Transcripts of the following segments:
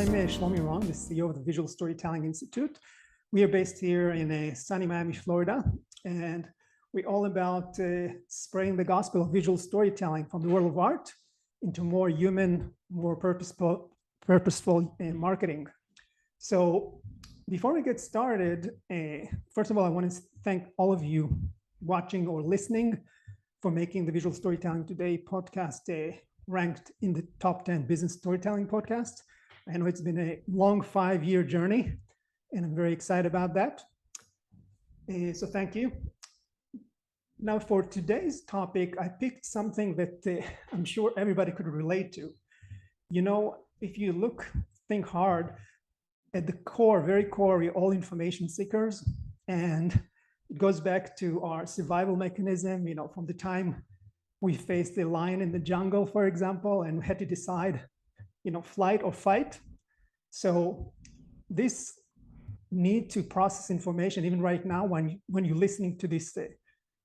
I'm Shlomi Ron, the CEO of the Visual Storytelling Institute. We are based here in sunny Miami, Florida, and we're all about spreading the gospel of visual storytelling from the world of art into more human, more purposeful marketing. So before we get started, first of all, I want to thank all of you watching or listening for making the Visual Storytelling Today podcast ranked in the top 10 business storytelling podcasts. I know it's been a long 5-year journey, and I'm very excited about that. So thank you. Now for today's topic, I picked something that I'm sure everybody could relate to. You know, if you think hard, at the core, very core, we're all information seekers, and it goes back to our survival mechanism, you know, from the time we faced the lion in the jungle, for example, and we had to decide, you know, flight or fight. So this need to process information, even right now, when you're listening to this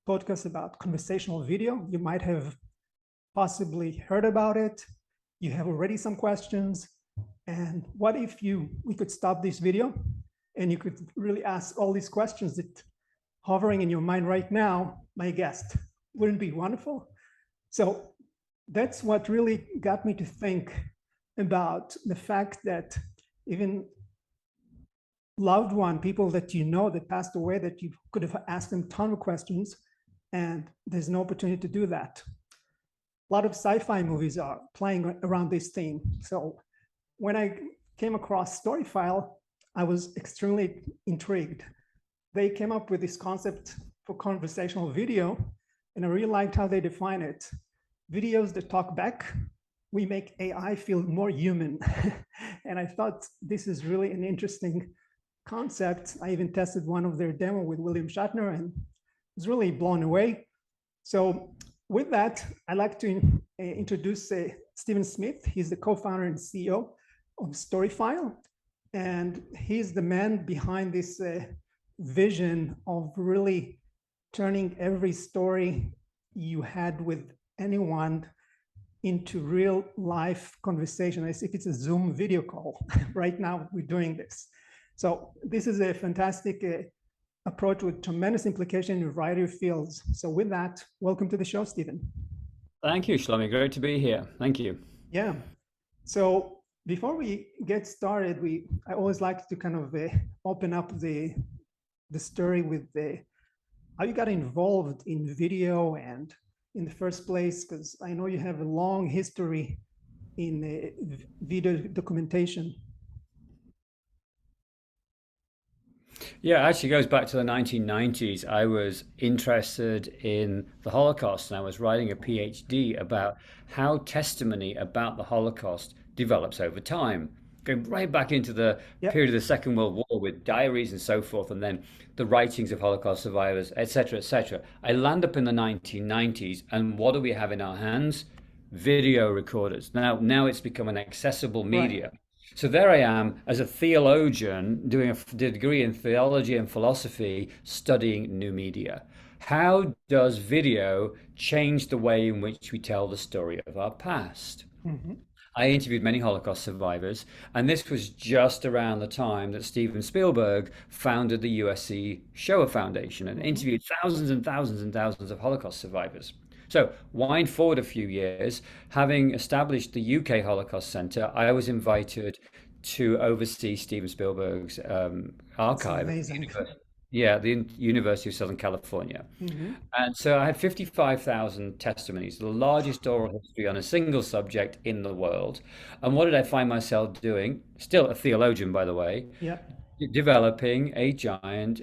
podcast about conversational video, you might have possibly heard about it. You have already some questions. And what if we could stop this video and you could really ask all these questions that hovering in your mind right now, my guest? Wouldn't it be wonderful? So that's what really got me to think about the fact that even loved one, people that you know that passed away, that you could have asked them a ton of questions, and there's no opportunity to do that. A lot of sci-fi movies are playing around this theme. So when I came across StoryFile, I was extremely intrigued. They came up with this concept for conversational video, and I really liked how they define it. Videos that talk back, we make AI feel more human. And I thought this is really an interesting concept. I even tested one of their demo with William Shatner and was really blown away. So with that, I'd like to introduce Stephen Smith. He's the co-founder and CEO of StoryFile. And he's the man behind this vision of really turning every story you had with anyone into real life conversation, as if it's a Zoom video call. Right now, we're doing this. So this is a fantastic approach with tremendous implication in a variety of fields. So with that, welcome to the show, Stephen. Thank you, Shlomi. Great to be here. Thank you. Yeah. So before we get started, I always like to kind of open up the story with how you got involved in video and in the first place, because I know you have a long history in video documentation. Yeah, it actually goes back to the 1990s. I was interested in the Holocaust, and I was writing a PhD about how testimony about the Holocaust develops over time. Going right back into the period of the Second World War with diaries and so forth, and then the writings of Holocaust survivors, etc., etc. I land up in the 1990s, and what do we have in our hands? Video recorders. Now it's become an accessible media. Right. So there I am as a theologian doing a degree in theology and philosophy, studying new media. How does video change the way in which we tell the story of our past? Mm-hmm. I interviewed many Holocaust survivors, and this was just around the time that Steven Spielberg founded the USC Shoah Foundation and interviewed thousands and thousands and thousands of Holocaust survivors. So wind forward a few years, having established the UK Holocaust Center, I was invited to oversee Steven Spielberg's archive. The University of Southern California. Mm-hmm. And so I had 55,000 testimonies, the largest oral history on a single subject in the world. And what did I find myself doing? Still a theologian, by the way. Yeah. Developing a giant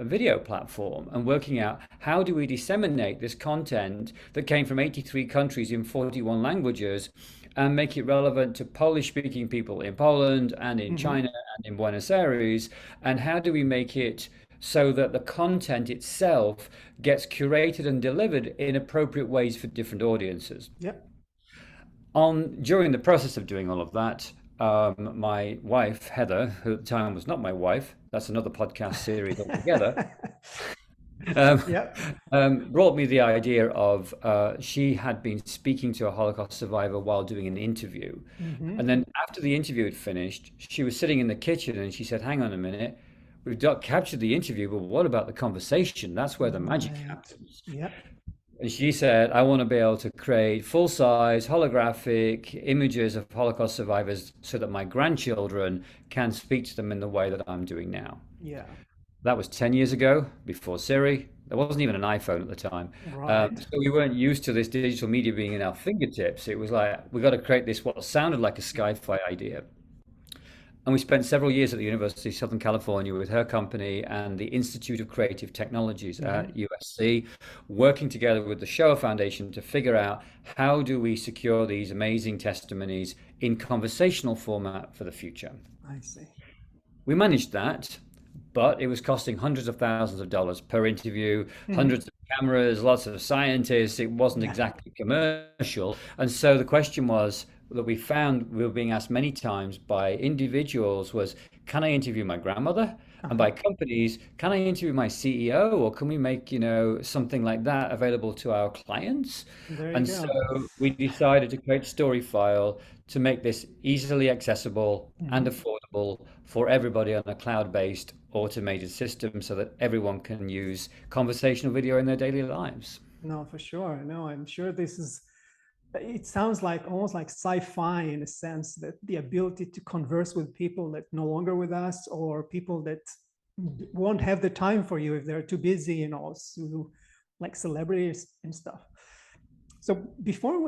video platform and working out how do we disseminate this content that came from 83 countries in 41 languages and make it relevant to Polish-speaking people in Poland and in China and in Buenos Aires, and how do we make it so that the content itself gets curated and delivered in appropriate ways for different audiences. Yep. During the process of doing all of that, my wife, Heather, who at the time was not my wife, that's another podcast series altogether, um, Yeah. brought me the idea of she had been speaking to a Holocaust survivor while doing an interview. And Hmm. then after the interview had finished, she was sitting in the kitchen and she said, "Hang on a minute, we've captured the interview, but what about the conversation? That's where the magic Right. happens." Yeah. And she said, "I want to be able to create full size holographic images of Holocaust survivors so that my grandchildren can speak to them in the way that I'm doing now." Yeah. That was 10 years ago, before Siri. There wasn't even an iPhone at the time. Right. So we weren't used to this digital media being in our fingertips. It was like, we got to create this, what sounded like a sci-fi idea. And we spent several years at the University of Southern California with her company and the Institute of Creative Technologies at Hmm. USC, working together with the Shoah Foundation to figure out how do we secure these amazing testimonies in conversational format for the future. I see. We managed that, but it was costing hundreds of thousands of dollars per interview, Hmm. hundreds of cameras, lots of scientists. It wasn't Yeah. exactly commercial. And so the question was that we found we were being asked many times by individuals was, can I interview my grandmother? And Uh-huh. by companies, can I interview my CEO, or can we make, something like that available to our clients? There you And so go. we decided to create StoryFile to make this easily accessible and Hmm. affordable for everybody on a cloud-based automated system so that everyone can use conversational video in their daily lives. No, for sure. No, I'm sure this is, it sounds like almost like sci-fi in a sense that the ability to converse with people that no longer with us or people that won't have the time for you if they're too busy, so like celebrities and stuff. So before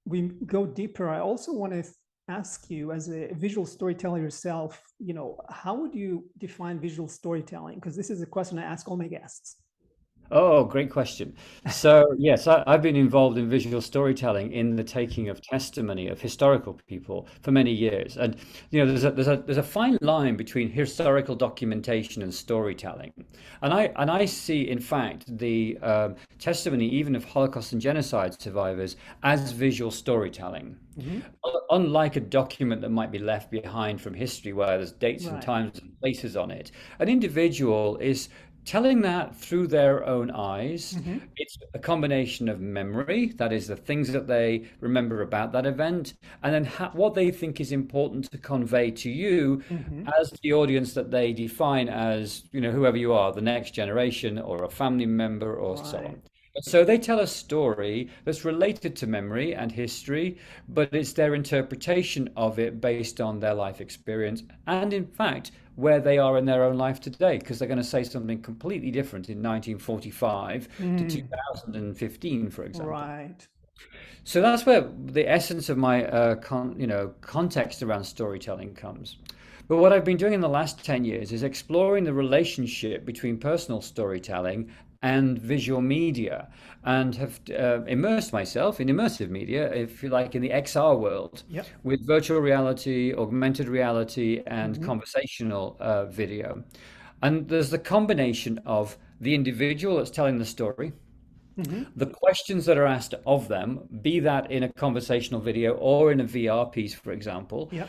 we go deeper, I also want to ask you, as a visual storyteller yourself, how would you define visual storytelling? Because this is a question I ask all my guests. Oh, great question. So, yes, I've been involved in visual storytelling in the taking of testimony of historical people for many years. And there's a fine line between historical documentation and storytelling. And I see, in fact, the testimony even of Holocaust and genocide survivors as visual storytelling. Hmm. Unlike a document that might be left behind from history where there's dates and Right. times and places on it, an individual is telling that through their own eyes. Hmm. It's a combination of memory, that is, the things that they remember about that event, and then what they think is important to convey to you Hmm. as the audience that they define as, whoever you are, the next generation or a family member or so Right. on. So they tell a story that's related to memory and history, but it's their interpretation of it based on their life experience and, in fact, where they are in their own life today, because they're going to say something completely different in 1945 to Mm. 2015, for example. Right. So that's where the essence of my context around storytelling comes. But what I've been doing in the last 10 years is exploring the relationship between personal storytelling and visual media, and have immersed myself in immersive media, if you like, in the XR world Yep. with virtual reality, augmented reality, and Hmm. conversational video. And there's the combination of the individual that's telling the story, Hmm. the questions that are asked of them, be that in a conversational video or in a VR piece, for example, Yep.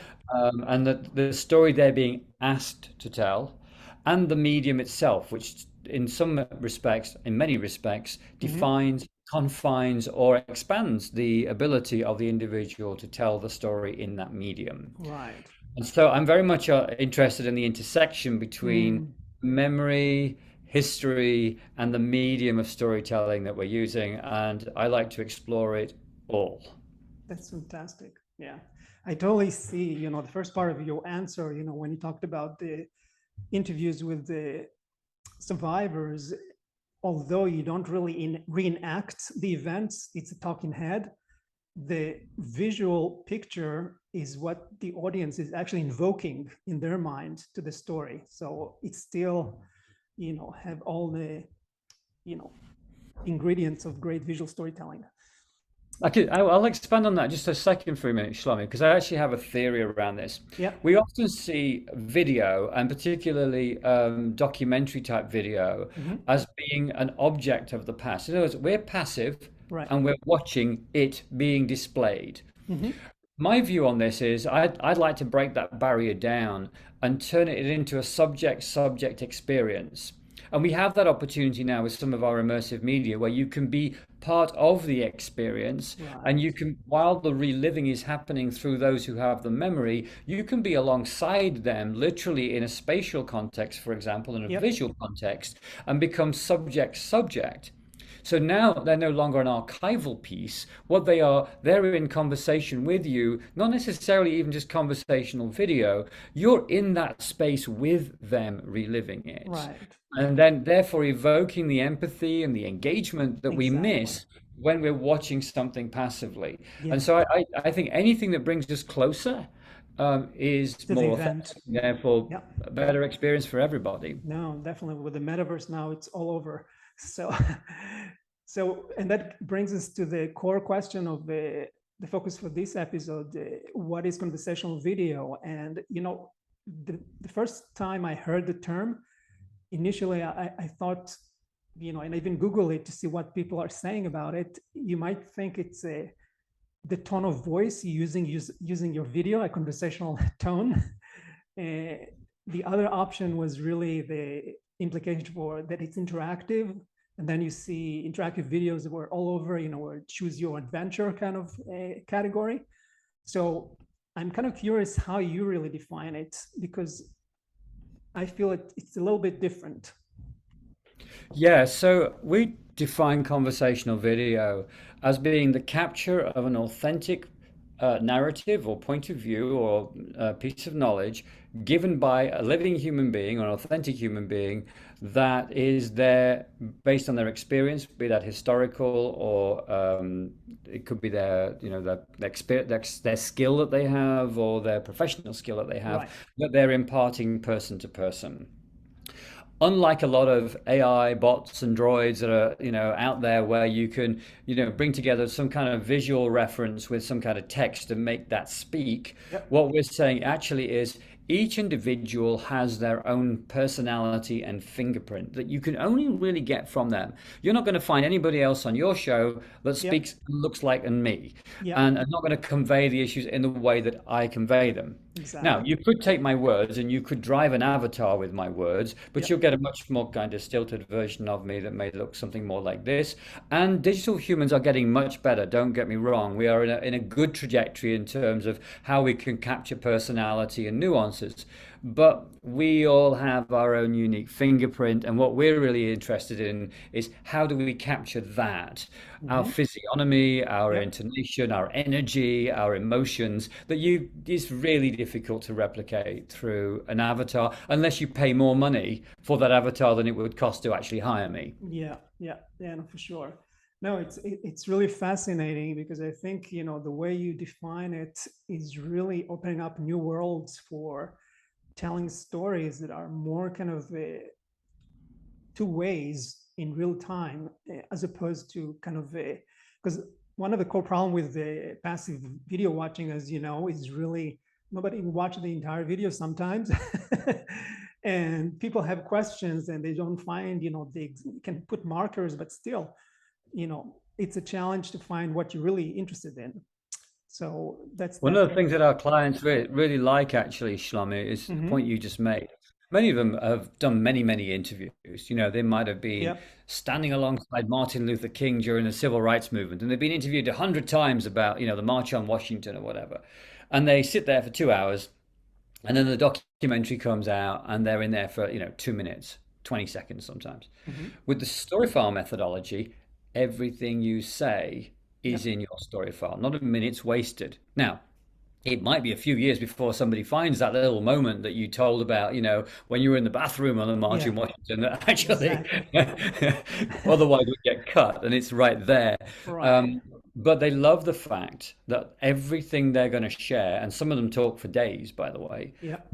and the story they're being asked to tell, and the medium itself, which in some respects, in many respects, Hmm. defines, confines, or expands the ability of the individual to tell the story in that medium. Right. And so I'm very much interested in the intersection between Mm. memory, history, and the medium of storytelling that we're using. And I like to explore it all. That's fantastic. Yeah. I totally see, the first part of your answer, when you talked about the interviews with the survivors, although you don't really reenact the events, it's a talking head. The visual picture is what the audience is actually invoking in their mind to the story. So it's still, have all the, you know, ingredients of great visual storytelling. I'll expand on that just a second for a minute, Shlomi, because I actually have a theory around this. Yeah. We often see video, and particularly documentary type video, Hmm. as being an object of the past. In other words, we're passive Right. and we're watching it being displayed. Hmm. My view on this is I'd like to break that barrier down and turn it into a subject-subject experience. And we have that opportunity now with some of our immersive media where you can be part of the experience, and you Right. can, while the reliving is happening through those who have the memory, you can be alongside them, literally in a spatial context, for example, in a Yep. visual context, and become subject. So now they're no longer an archival piece. What they are, they're in conversation with you, not necessarily even just conversational video. You're in that space with them, reliving it. Right. And then, therefore, evoking the empathy and the engagement that we Exactly. miss when we're watching something passively. And Yeah. so I think anything that brings us closer is To the more event. authentic, therefore, Yeah. a better experience for everybody. No, definitely with the metaverse now, it's all over. So, and that brings us to the core question of the focus for this episode. What is conversational video? And, the first time I heard the term, initially I thought, and I even Google it to see what people are saying about it. You might think it's the tone of voice using your video, a conversational tone. Uh, the other option was really the implication for that it's interactive. And then you see interactive videos that were all over, or choose your adventure kind of category. So I'm kind of curious how you really define it, because I feel it's a little bit different. Yeah, so we define conversational video as being the capture of an authentic narrative or point of view or piece of knowledge given by a living human being or an authentic human being that is there based on their experience, be that historical or it could be their skill that they have or their professional skill that they have Right. that they're imparting person to person. Unlike a lot of AI bots and droids that are, out there where you can, bring together some kind of visual reference with some kind of text and make that speak, Yep. what we're saying actually is each individual has their own personality and fingerprint that you can only really get from them. You're not going to find anybody else on your show that Yep. speaks and looks like me, Yep. and are not going to convey the issues in the way that I convey them. Now, Exactly. you could take my words and you could drive an avatar with my words, but you'll Yep. get a much more kind of stilted version of me that may look something more like this. And digital humans are getting much better, don't get me wrong. We are in a good trajectory in terms of how we can capture personality and nuances. But we all have our own unique fingerprint, and what we're really interested in is how do we capture that? Our Hmm. physiognomy, our Yep. intonation, our energy, our emotions that you is really difficult to replicate through an avatar unless you pay more money for that avatar than it would cost to actually hire me. Yeah. Yeah. Yeah. No, for sure. No, it's really fascinating, because I think the way you define it is really opening up new worlds for telling stories that are more kind of two ways in real time, as opposed to kind of because one of the core problem with the passive video watching, as you know, is really nobody watch the entire video sometimes. And people have questions and they don't find, they can put markers, but still, it's a challenge to find what you're really interested in. So that's One of the definitely. things that our clients really like, actually, Shlomi, is the point Hmm. you just made. Many of them have done many interviews. They might have been Yep. standing alongside Martin Luther King during the civil rights movement, and they've been interviewed 100 times about, the March on Washington or whatever. And they sit there for 2 hours, and then the documentary comes out, and they're in there for, 2 minutes, 20 seconds sometimes. Hmm. With the StoryFile methodology, everything you say is Yep. in your story file, not a minute's wasted. Now, it might be a few years before somebody finds that little moment that you told about, when you were in the bathroom on the March Yeah. in Washington, that actually Exactly. otherwise would get cut, and it's right there. Right. Um, but they love the fact that everything they're going to share, and some of them talk for days, by the way, Yep.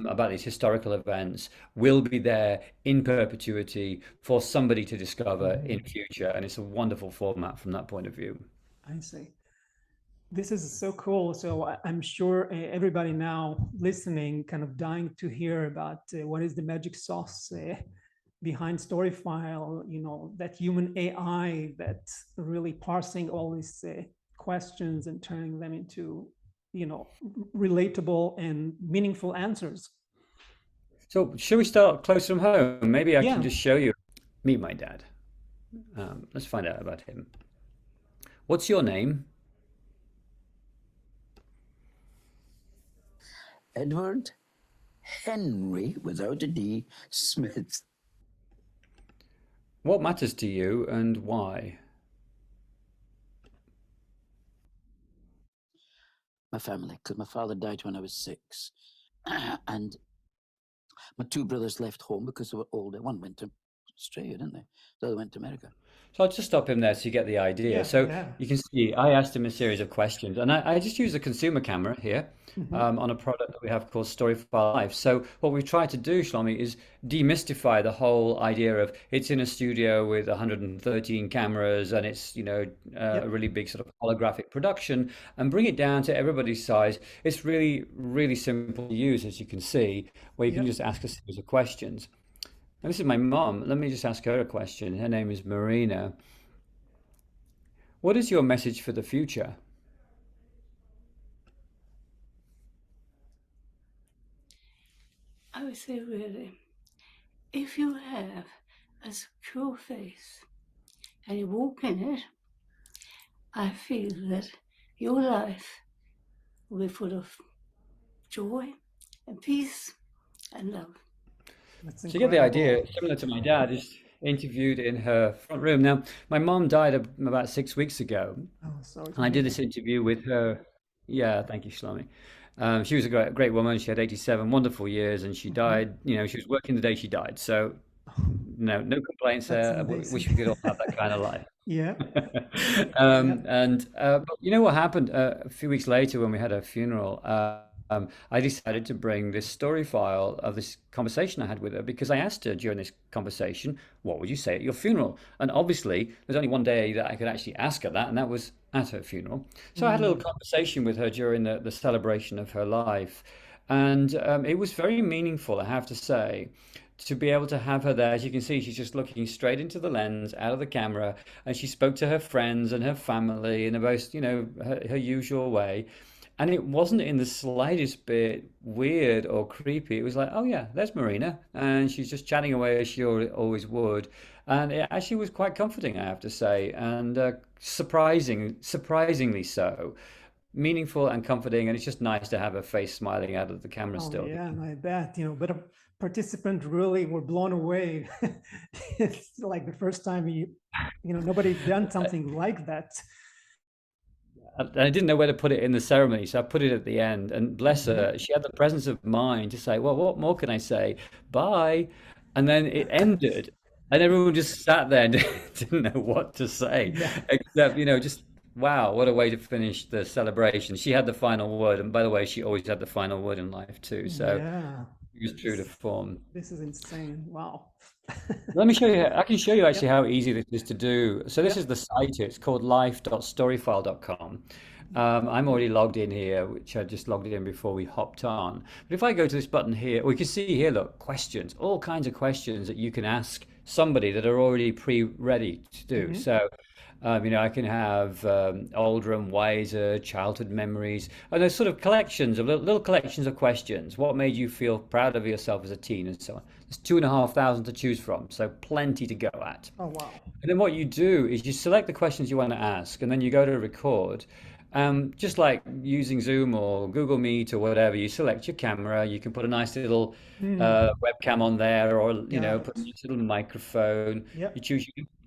about these historical events, will be there in perpetuity for somebody to discover in Mhm. future. And it's a wonderful format from that point of view. I see. This is so cool. So I'm sure everybody now listening kind of dying to hear about what is the magic sauce behind StoryFile, that human AI that's really parsing all these questions and turning them into, relatable and meaningful answers. So, should we start close from home? Maybe I can Yeah, just show you. Meet my dad. Let's find out about him. What's your name? Edward Henry, without a D, Smith. What matters to you and why? My family, because my father died when I was 6. And my 2 brothers left home because they were older. One went to Australia, didn't they? The other went to America. So I'll just stop him there so you get the idea. yeah, So yeah. you can see I asked him a series of questions, and I just use a consumer camera here Hmm. on a product that we have called StoryFile Live. So what we've tried to do, Shlomi, is demystify the whole idea of it's in a studio with 113 cameras and it's, a Yep, really big sort of holographic production and bring it down to everybody's size. It's really, really simple to use, as you can see, where you can yep. just ask a series of questions. And this is my mom. Let me just ask her a question. Her name is Marina. What is your message for the future? I would say, really, if you have a secure face and you walk in it, I feel that your life will be full of joy and peace and love. That's So you get the idea, incredible. similar to my dad, is interviewed in her front room. Now, my mom died about 6 weeks ago, Oh, sorry to and I hear did that. this interview with her. Yeah, thank you, Shlomi. She was a great woman. She had 87 wonderful years, and she Hmm. died. She was working the day she died. So, no complaints That's there. I amazing. wish we could all have that kind of life. Yeah, yeah. But you know what happened a few weeks later when we had her funeral? I decided to bring this story file of this conversation I had with her because I asked her during this conversation, "What would you say at your funeral?" And obviously, there's only one day that I could actually ask her that, and that was at her funeral. So I had a little Mm, conversation with her during the celebration of her life, and it was very meaningful, I have to say, to be able to have her there. As you can see, she's just looking straight into the lens, out of the camera, and she spoke to her friends and her family in a most, her usual way. And it wasn't in the slightest bit weird or creepy. It was like, oh yeah, there's Marina, and she's just chatting away as she always would. And it actually was quite comforting, I have to say, and surprisingly so, meaningful and comforting. And it's just nice to have her face smiling out of the camera oh still. yeah, I bet, but a participant really were blown away. It's like the first time nobody done something like that. And I didn't know where to put it in the ceremony, so I put it at the end. And bless Hmm. her, she had the presence of mind to say, "Well, what more can I say? Bye." And then it ended, and everyone just sat there and didn't know what to say, Yeah, except, just wow, what a way to finish the celebration. She had the final word, and by the way, she always had the final word in life too. So yeah. she was true to This form. this is insane. Wow. Let me show you. I can show you actually Yep, how easy this is to do. So this is yep. the site. It's called life.storyfile.com. I'm already logged in here, which I just logged in before we hopped on. But if I go to this button here, we can see here, look, questions, all kinds of questions that you can ask somebody that are already pre-ready to do. Hmm. So, I can have older and wiser childhood memories, and there's sort of collections of little collections of questions. What made you feel proud of yourself as a teen, and so on. There's 2,500 to choose from, so plenty to go at. Oh wow. And then what you do is you select the questions you want to ask, and then you go to record. Just like using Zoom or Google Meet or whatever, you select your camera. You can put a nice little Hmm. webcam on there, or Got put it. a nice little microphone. You Yep, choose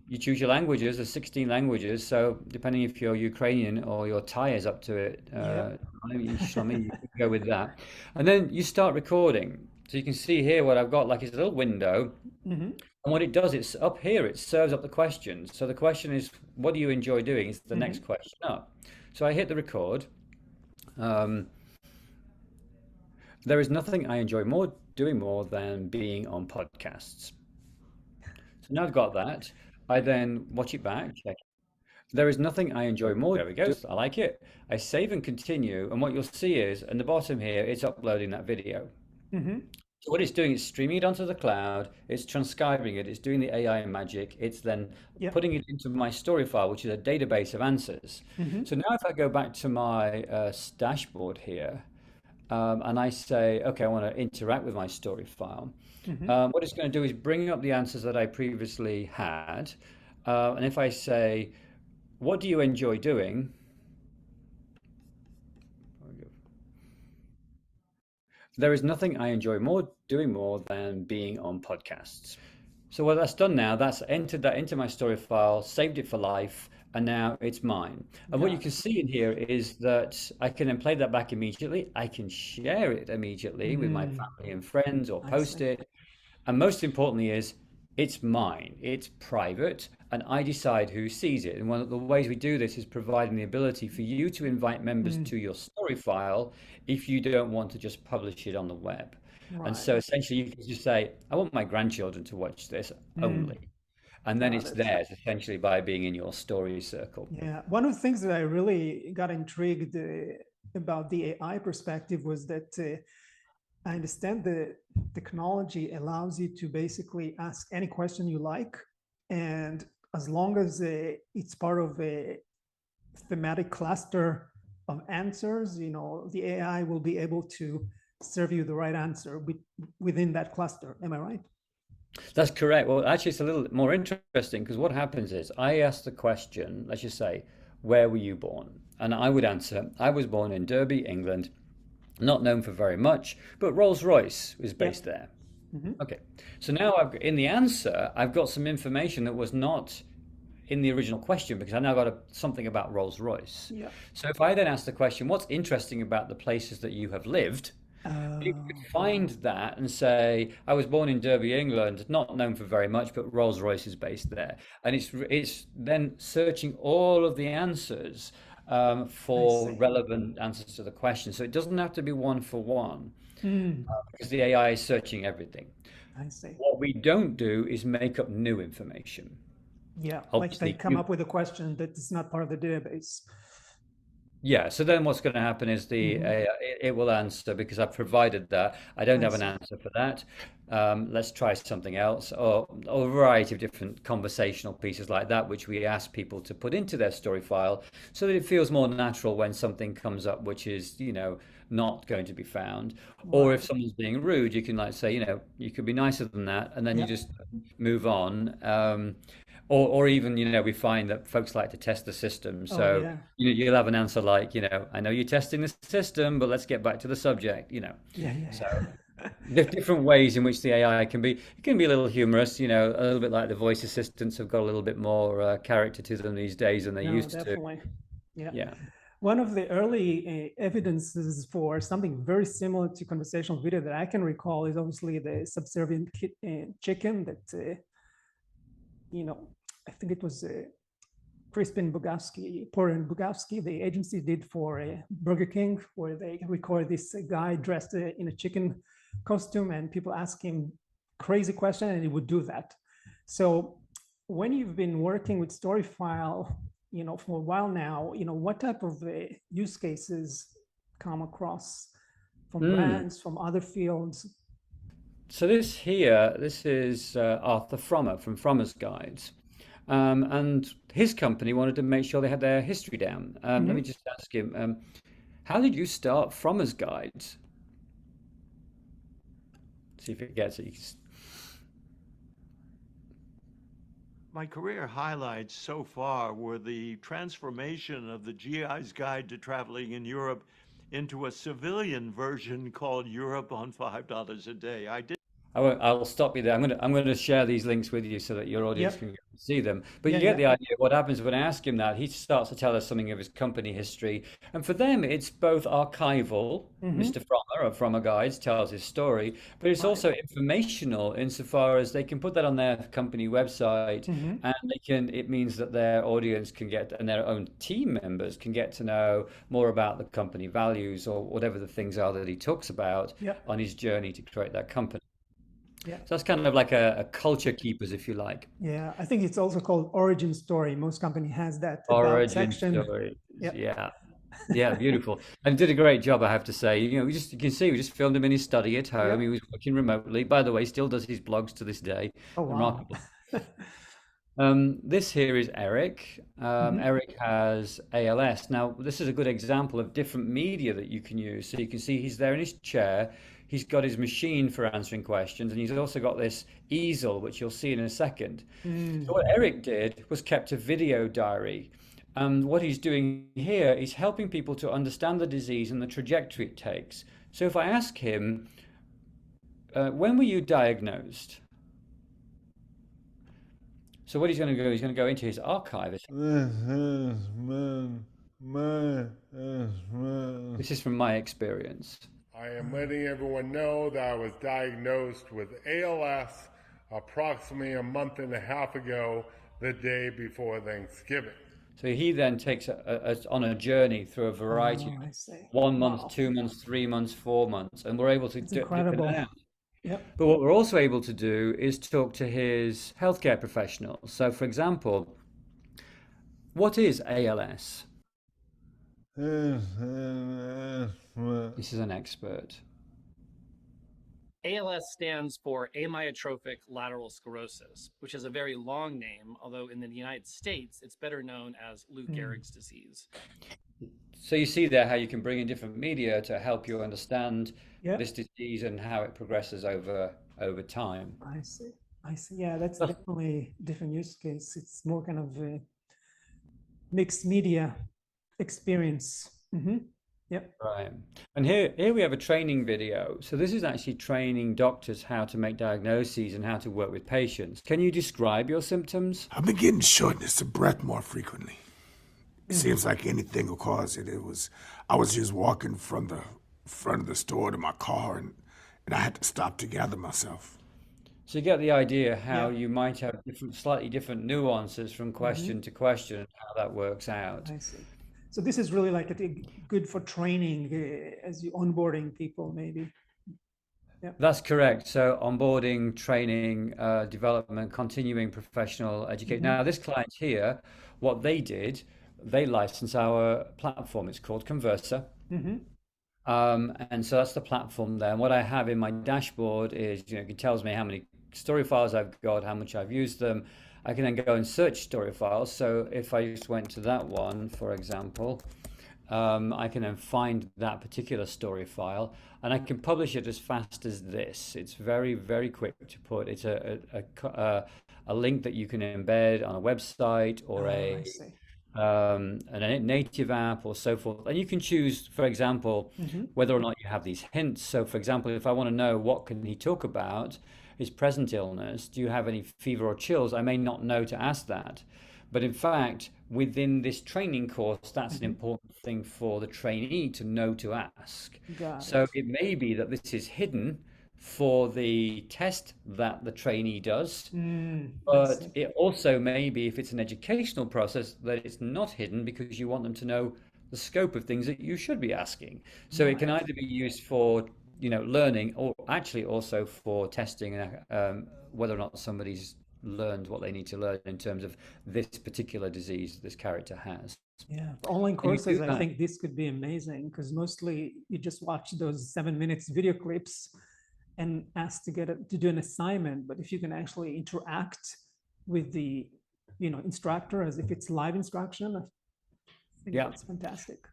you choose your languages. There's 16 languages, so depending if you're Ukrainian or your Thai is up to it, yep. Shlomi, you can go with that. And then you start recording. So you can see here what I've got, like it's a little window. Hmm. And what it does, it's up here, it serves up the questions. So the question is, what do you enjoy doing? It's the next Hmm. question up. So I hit the record. Um, there is nothing I enjoy doing more than being on podcasts. So now I've got that. I then watch it back, check. There is nothing I enjoy more. There we go. I like it. I save and continue. And what you'll see is, in the bottom here, it's uploading that video. Hmm. So what it's doing is streaming it onto the cloud, it's transcribing it, it's doing the AI magic, it's then Yep. putting it into my story file, which is a database of answers. Hmm. So now if I go back to my dashboard here, and I say, okay, I want to interact with my story file. What it's going to do is bring up the answers that I previously had. And if I say, what do you enjoy doing? There is nothing I enjoy doing more than being on podcasts. So what that's done now, that's entered that into my story file, saved it for life, and now it's mine. And what you Got can it. see in here is that I can then play that back immediately. I can share it immediately with my family and friends or I post see. it. And most importantly is it's mine, it's private, and I decide who sees it. And one of the ways we do this is providing the ability for you to invite members to your story file if you don't want to just publish it on the web. And Right. so essentially you can just say, I want my grandchildren to watch this only. And then Got it's it. theirs essentially by being in your story circle. Yeah, one of the things that I really got intrigued about the AI perspective was that I understand the technology allows you to basically ask any question you like, and as long as it's part of a thematic cluster of answers, the AI will be able to serve you the right answer within that cluster. Am I right? That's correct. Well, actually, it's a little more interesting because what happens is I ask the question, let's just say, where were you born? And I would answer, I was born in Derby, England, not known for very much, but Rolls-Royce was Yeah. based there. Mhm. Okay, so now in the answer, I've got some information that was not in the original question because I now got something about Rolls-Royce. Yeah. So if I then ask the question, what's interesting about the places that you have lived? You could find that and say, I was born in Derby, England, not known for very much, but Rolls-Royce is based there. And it's then searching all of the answers I for see. relevant answers to the question. So it doesn't have to be one for one Mm, because the AI is searching everything. I see. What we don't do is make up new information. Yeah, like they Obviously, come up with a question that is not part of the database. yeah, so then what's going to happen is it will answer because I've provided that. I don't I have an see. answer for that. Let's try something else, or a variety of different conversational pieces like that, which we ask people to put into their story file so that it feels more natural when something comes up which is, not going to be found. Or if Right. someone's being rude, you can like say, you could be nicer than that, and then you Yeah. just move on. Or even, we find that folks like to test the system. Oh, So yeah. you'll have an answer like, I know you're testing the system, but let's get back to the subject. Yeah, yeah, So yeah. different ways in which the AI it can be a little humorous, a little bit like the voice assistants have got a little bit more character to them these days than they No, used to. definitely. Yeah. Yeah. One of the early evidences for something very similar to conversational video that I can recall is obviously the subservient chicken that, I think it was Crispin Bogowski, Porin Bogowski, the agency did for Burger King, where they record this guy dressed in a chicken costume, and people ask him crazy question, and he would do that. So when you've been working with StoryFile, for a while now, what type of use cases come across from brands, from other fields? So this is Arthur Frommer from Frommer's Guides. And his company wanted to make sure they had their history down. Let me just ask him, how did you start Frommer's Guides? See if it gets it. My career highlights so far were the transformation of the GI's Guide to Traveling in Europe into a civilian version called Europe on $5 a day. I'll stop you there. I'm going to share these links with you so that your audience Yep. can see them. But Yeah, you get yeah. the idea. What happens when I ask him that, he starts to tell us something of his company history. And for them, it's both archival. Mr. Frommer of Frommer Guides tells his story, but it's Right. also informational insofar as they can put that on their company website, and it means that their audience can get, and their own team members can get to know more about the company values or whatever the things are that he talks about Yep. on his journey to create that company. Yeah. So that's kind of like a culture keepers, if you like. Yeah, I think it's also called origin story. Most company has that about Origin section. story. Yep. Yeah. Yeah, beautiful. And did a great job, I have to say. You can see we just filmed him in his study at home. Yep. He was working remotely. By the way, still does his blogs to this day. Oh, wow. Remarkable. This here is Eric. Eric has ALS. Now, this is a good example of different media that you can use. So you can see he's there in his chair. He's got his machine for answering questions, and he's also got this easel, which you'll see in a second. So what Eric did was kept a video diary. And what he's doing here is helping people to understand the disease and the trajectory it takes. So if I ask him, when were you diagnosed? So what he's going to go into his archive. This is from my experience. I am letting everyone know that I was diagnosed with ALS approximately a month and a half ago, the day before Thanksgiving. So he then takes us on a journey through a variety of 1 month, 2 months, 3 months, 4 months, and we're able to do it. Yep. But what we're also able to do is talk to his healthcare professionals. So, for example, what is ALS? This is an expert. ALS stands for amyotrophic lateral sclerosis, which is a very long name, although in the United States, it's better known as Lou Gehrig's disease. So you see there how you can bring in different media to help you understand this disease and how it progresses over time. I see. Yeah, that's definitely a different use case. It's more kind of a mixed media experience. Yep. Right. And here we have a training video. So this is actually training doctors how to make diagnoses and how to work with patients. Can you describe your symptoms? I've been getting shortness of breath more frequently. It seems like anything will cause it. I was just walking from the front of the store to my car, and I had to stop to gather myself. So you get the idea how you might have slightly different nuances from question to question and how that works out. I see. So this is really like good for training as you onboarding people, maybe. Yeah. That's correct. So onboarding, training, development, continuing professional education. Now this client here, what they did, they license our platform. It's called Conversa. And so that's the platform there. And what I have in my dashboard is, it tells me how many story files I've got, how much I've used them. I can then go and search story files. So if I just went to that one, for example, I can then find that particular story file, and I can publish it as fast as this. It's very, very quick to put. It's a link that you can embed on a website or a native app or so forth. And you can choose, for example, whether or not you have these hints. So for example, if I want to know what can he talk about, his present illness, do you have any fever or chills? I may not know to ask that. But in fact, within this training course, that's an important thing for the trainee to know to ask. So it may be that this is hidden for the test that the trainee does, but it also may be, if it's an educational process, that it's not hidden because you want them to know the scope of things that you should be asking. So it can either be used for learning, or actually also for testing whether or not somebody's learned what they need to learn in terms of this particular disease this character has. Yeah, for online courses, I think this could be amazing, because mostly you just watch those 7 minutes video clips and ask to to do an assignment. But if you can actually interact with the instructor as if it's live instruction, I think that's fantastic.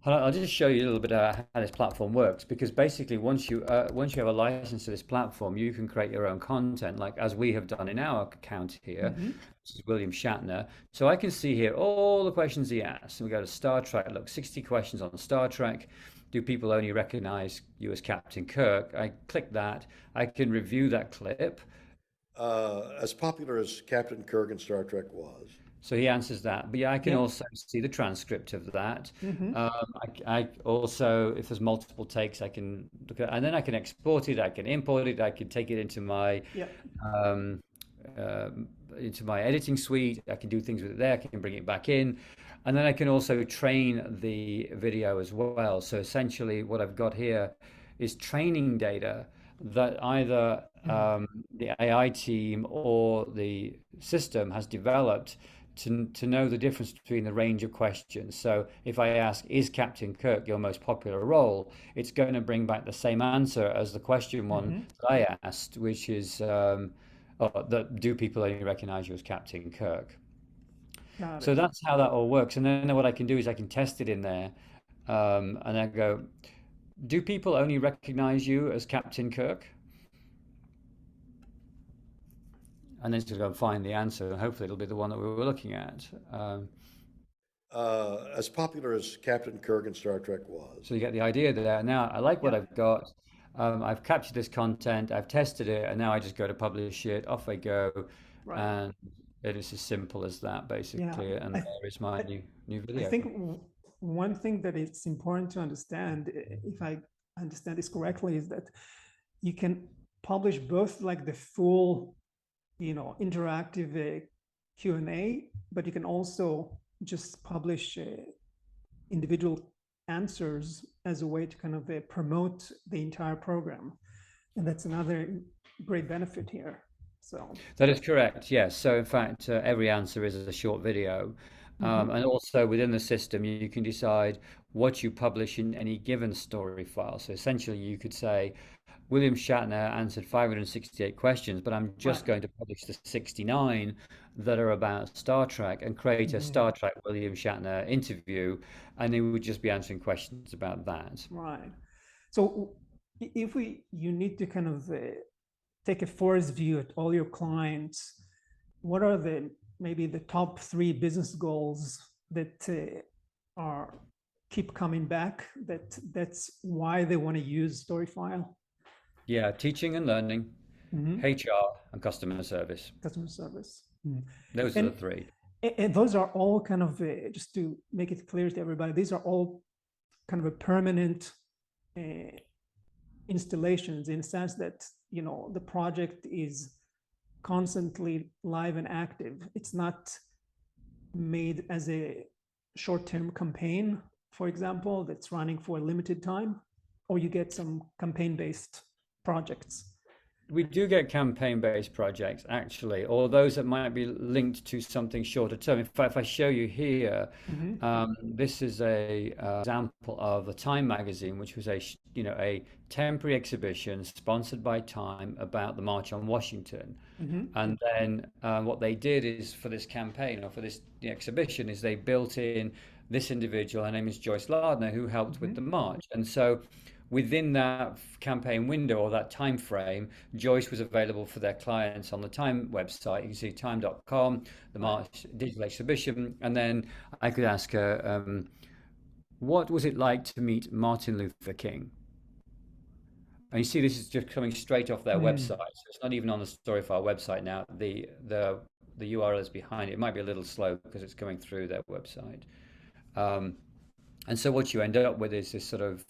I'll just show you a little bit how this platform works, because basically once you have a license to this platform, you can create your own content, like as we have done in our account here, which is William Shatner. So I can see here all the questions he asked. And we go to Star Trek, look, 60 questions on Star Trek. Do people only recognize you as Captain Kirk? I click that. I can review that clip. As popular as Captain Kirk in Star Trek was. So he answers that. But I can also see the transcript of that. I also, if there's multiple takes, I can look at, and then I can export it, I can import it, I can take it into my editing suite. I can do things with it there. I can bring it back in. And then I can also train the video as well. So essentially what I've got here is training data that either the AI team or the system has developed to know the difference between the range of questions. So if I ask, is Captain Kirk your most popular role? It's going to bring back the same answer as the question one that I asked, which is or that do people only recognize you as Captain Kirk? Got So it. that's how that all works. And then what I can do is I can test it in there, and I go, do people only recognize you as Captain Kirk? And then just go and find the answer, and hopefully it'll be the one that we were looking at. As popular as Captain Kirk in Star Trek was. So you get the idea there. Now I like what Yeah. I've got. I've captured this content, I've tested it, and now I just go to publish it. Off I go, Right. and it is as simple as that, Yeah. basically. And I, there is my I, new I video. think one thing that it's important to understand, if I understand this correctly, is that you can publish both like the full, interactive Q&A, but you can also just publish individual answers as a way to kind of promote the entire program. And that's another great benefit here. So That is correct, yes. So in fact, every answer is a short video. And also within the system, you can decide what you publish in any given story file. So essentially, you could say, William Shatner answered 568 questions, but I'm just right. going to publish the 69 that are about Star Trek and create a Star Trek William Shatner interview, and they would just be answering questions about that. Right. So if you need to kind of take a forest view at all your clients, what are maybe the top 3 business goals that are keep coming back, that's why they want to use StoryFile? Yeah, teaching and learning, HR, and customer service. Customer service. Those are the 3. And those are all kind of, just to make it clear to everybody, these are all kind of a permanent installations, in the sense that, the project is constantly live and active. It's not made as a short-term campaign, for example, that's running for a limited time, or you get some campaign-based projects. We do get campaign-based projects, actually, or those that might be linked to something shorter term. In fact, if I show you here, this is a example of a Time magazine, which was a temporary exhibition sponsored by Time about the March on Washington. And then what they did is, for this campaign, or for this exhibition, is they built in this individual. Her name is Joyce Lardner, who helped with the march. And so within that campaign window, or that time frame, Joyce was available for their clients on the Time website. You can see time.com, the March digital exhibition. And then I could ask her, what was it like to meet Martin Luther King? And you see, this is just coming straight off their website. So it's not even on the StoryFile website now. The URL is behind it. It might be a little slow because it's coming through their website. And so what you end up with is this sort of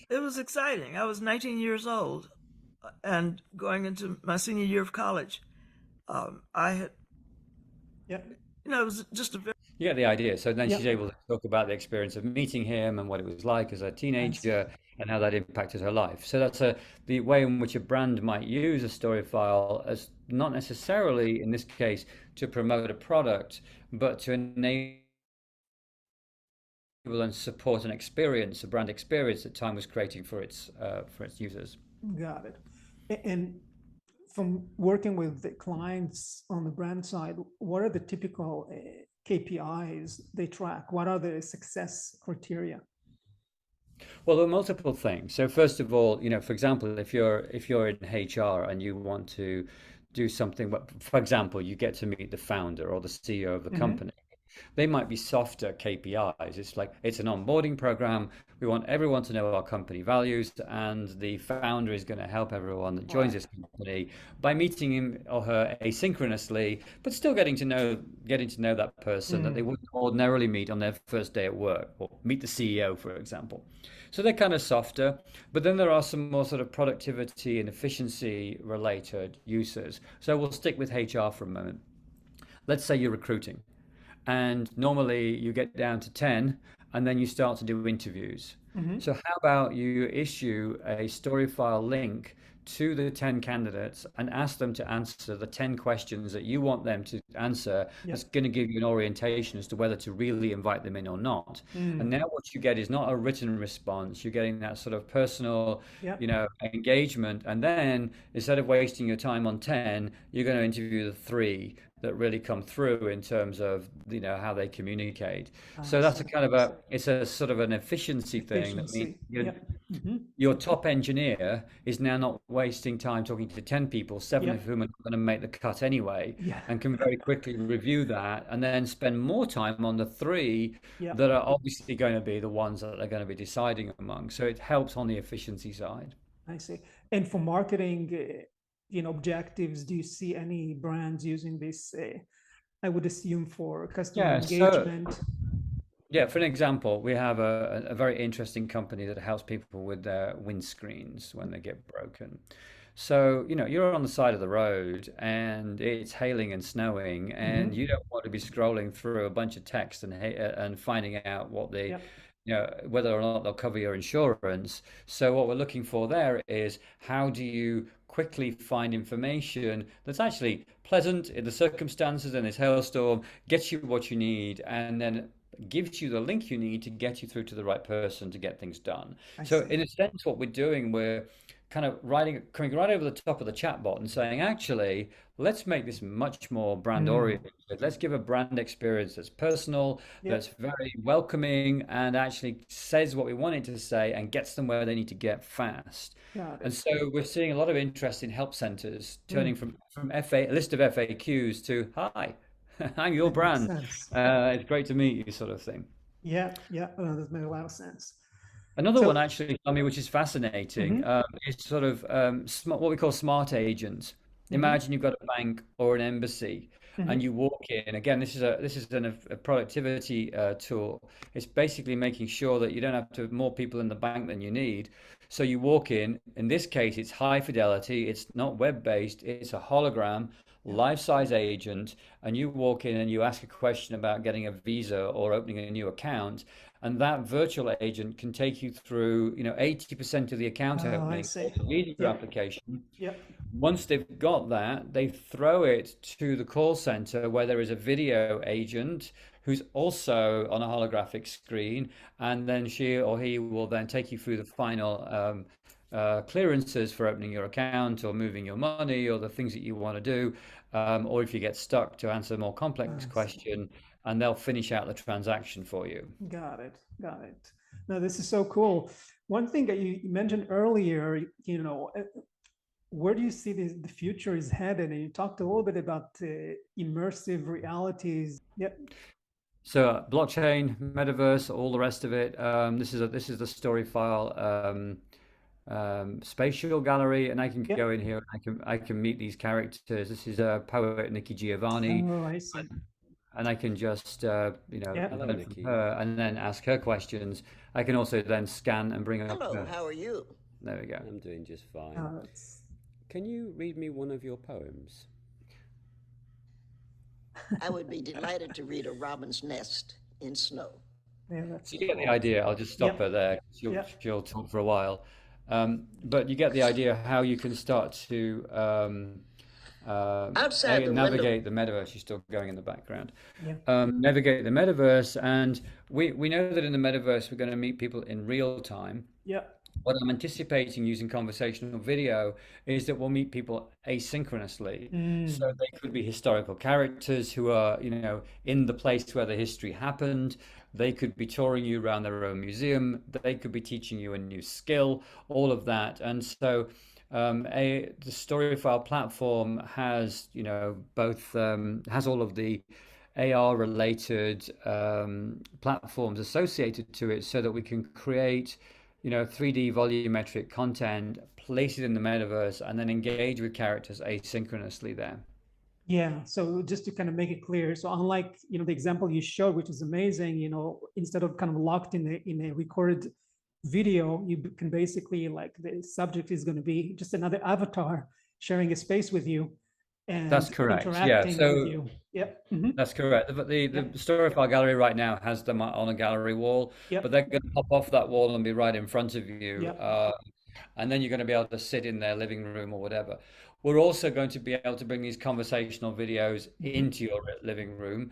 It was exciting. I was 19 years old and going into my senior year of college. I had, it was just a very... You get the idea. So then she's able to talk about the experience of meeting him and what it was like as a teenager and how that impacted her life. So that's the way in which a brand might use a story file, as not necessarily, in this case, to promote a product, but to enable and support an experience, a brand experience that Time was creating for its users. Got it. And from working with the clients on the brand side, what are the typical KPIs they track? What are the success criteria? Well, there are multiple things. So first of all, for example, if you're in HR and you want to do something, for example, you get to meet the founder or the CEO of the company. They might be softer KPIs. It's like, it's an onboarding program. We want everyone to know our company values, and the founder is going to help everyone that joins this company by meeting him or her asynchronously, but still getting to know that person that they wouldn't ordinarily meet on their first day at work, or meet the CEO, for example. So they're kind of softer, but then there are some more sort of productivity and efficiency related users. So we'll stick with HR for a moment. Let's say you're recruiting. And normally you get down to 10 and then you start to do interviews. So how about you issue a StoryFile link to the 10 candidates and ask them to answer the 10 questions that you want them to answer. That's going to give you an orientation as to whether to really invite them in or not. And now what you get is not a written response. You're getting that sort of personal, engagement. And then instead of wasting your time on 10, you're going to interview the 3 that really come through in terms of how they communicate. So that's a kind of it's a sort of an efficiency thing. That means your top engineer is now not wasting time talking to 10 people, 7 of whom are not going to make the cut anyway, and can very quickly review that and then spend more time on the 3 that are obviously going to be the ones that they're going to be deciding among. So it helps on the efficiency side. I see. And for marketing, objectives, do you see any brands using this, I would assume, for customer engagement? For an example, we have a very interesting company that helps people with their windscreens when they get broken. So, you're on the side of the road and it's hailing and snowing, and you don't want to be scrolling through a bunch of text and finding out what they whether or not they'll cover your insurance. So what we're looking for there is, how do you quickly find information that's actually pleasant in the circumstances in this hailstorm, gets you what you need, and then gives you the link you need to get you through to the right person to get things done. So in a sense, what we're doing, we're kind of coming right over the top of the chatbot and saying, actually, let's make this much more brand oriented. Let's give a brand experience that's personal, that's very welcoming, and actually says what we want it to say and gets them where they need to get fast. And so we're seeing a lot of interest in help centers turning from a list of FAQs to, hi, I'm your brand. It's great to meet you, sort of thing. That makes a lot of sense. Another one, actually, which is fascinating, is sort of what we call smart agents. Imagine you've got a bank or an embassy, and you walk in. Again, this is a productivity tool. It's basically making sure that you don't have to have more people in the bank than you need. So you walk in. In this case, it's high fidelity. It's not web-based. It's a hologram, life-size agent, and you walk in and you ask a question about getting a visa or opening a new account. And that virtual agent can take you through, 80% of the account opening, reading your application. Once they've got that, they throw it to the call center where there is a video agent who's also on a holographic screen, and then she or he will then take you through the final clearances for opening your account or moving your money or the things that you want to do, or if you get stuck, to answer a more complex question, and they'll finish out the transaction for you. Got it. No, this is so cool. One thing that you mentioned earlier, where do you see the future is headed? And you talked a little bit about immersive realities. So blockchain, metaverse, all the rest of it. This is the StoryFile spatial gallery, and I can go in here. I can meet these characters. This is a poet, Nikki Giovanni. Oh, I see. And I can just learn from her and then ask her questions. I can also then scan and bring up. Hello, how are you? There we go. I'm doing just fine. Can you read me one of your poems? I would be delighted to read A Robin's Nest in Snow. You get the idea. I'll just stop her there. She'll talk for a while. But you get the idea how you can start to navigate the metaverse. She's still going in the background. Navigate the metaverse, and we know that in the metaverse we're going to meet people in real time. What I'm anticipating using conversational video is that we'll meet people asynchronously. So they could be historical characters who are, in the place where the history happened. They could be touring you around their own museum. They could be teaching you a new skill, all of that. And so the StoryFile platform has, both has all of the AR related platforms associated to it, so that we can create 3D volumetric content, place it in the metaverse, and then engage with characters asynchronously there. So just to kind of make it clear, so unlike the example you showed, which is amazing, instead of kind of locked in a recorded video, you can basically, like, the subject is going to be just another avatar sharing a space with you. And that's correct. So that's correct. The StoryFile gallery right now has them on a gallery wall, but they're going to pop off that wall and be right in front of you. and then you're going to be able to sit in their living room or whatever. We're also going to be able to bring these conversational videos into your living room.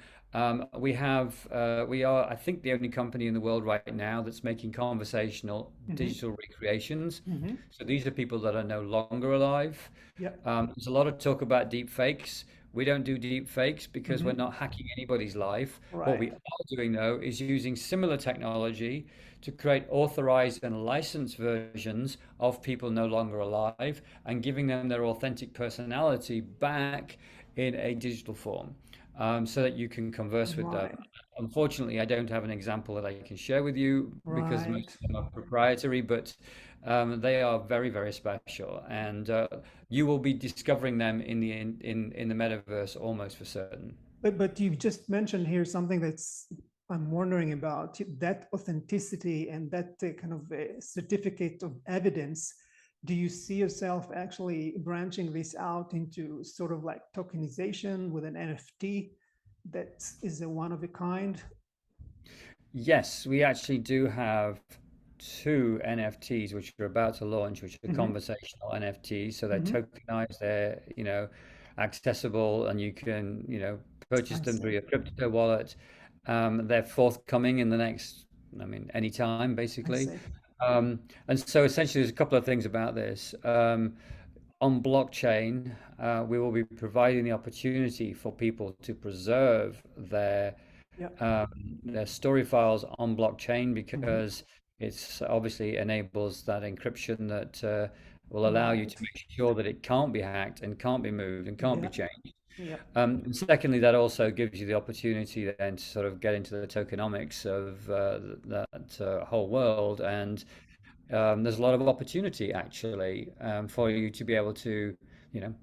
We are, I think, the only company in the world right now that's making conversational digital recreations. So these are people that are no longer alive. There's a lot of talk about deep fakes. We don't do deep fakes because we're not hacking anybody's life. What we are doing, though, is using similar technology to create authorized and licensed versions of people no longer alive and giving them their authentic personality back in a digital form, so that you can converse with them. Unfortunately, I don't have an example that I can share with you because most of them are proprietary, but they are very, very special, and you will be discovering them in the metaverse almost for certain. But you've just mentioned here something that's I'm wondering about, that authenticity and that kind of certificate of evidence. Do you see yourself actually branching this out into sort of like tokenization with an NFT that is a one of a kind? Yes, we actually do have 2 NFTs which we're about to launch, which are conversational NFTs. So they're tokenized, they're accessible, and you can purchase them through your crypto wallet. They're forthcoming in the next, any time, basically. And so essentially, there's a couple of things about this. On blockchain, we will be providing the opportunity for people to preserve their story files on blockchain, because it's obviously enables that encryption that will allow you to make sure that it can't be hacked and can't be moved and can't be changed. And secondly, that also gives you the opportunity then to sort of get into the tokenomics of that whole world. And there's a lot of opportunity actually for you to be able to,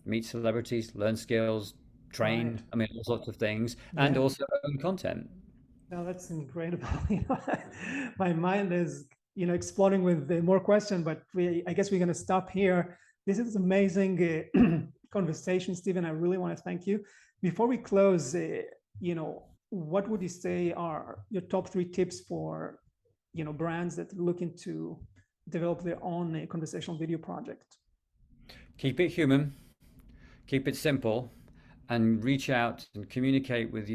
meet celebrities, learn skills, train, all sorts of things, and also own content. No, that's incredible. My mind is, exploding with more questions, but I guess we're going to stop here. This is amazing conversation, Stephen. I really want to thank you. Before we close, what would you say are your top 3 tips for, brands that are looking to develop their own conversational video project? Keep it human, keep it simple, and reach out and communicate with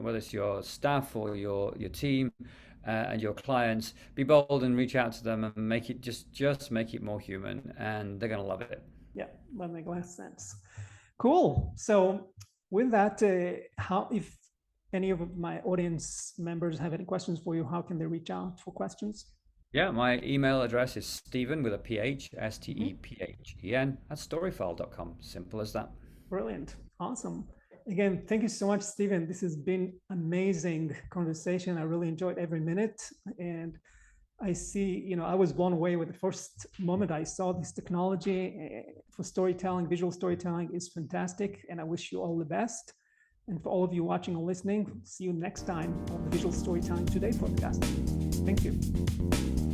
whether it's your staff or your team and your clients. Be bold and reach out to them and make it just make it more human, and they're going to love it. Yeah, that makes a lot of sense. Cool. So with that, if any of my audience members have any questions for you, how can they reach out for questions? Yeah, my email address is Stephen with a PH, STEPHEN @storyfile.com. Simple as that. Brilliant. Awesome. Again, thank you so much, Stephen. This has been amazing conversation. I really enjoyed every minute. And I see, I was blown away with the first moment I saw this technology for storytelling. Visual storytelling is fantastic. And I wish you all the best. And for all of you watching or listening, see you next time on the Visual Storytelling Today podcast. Thank you.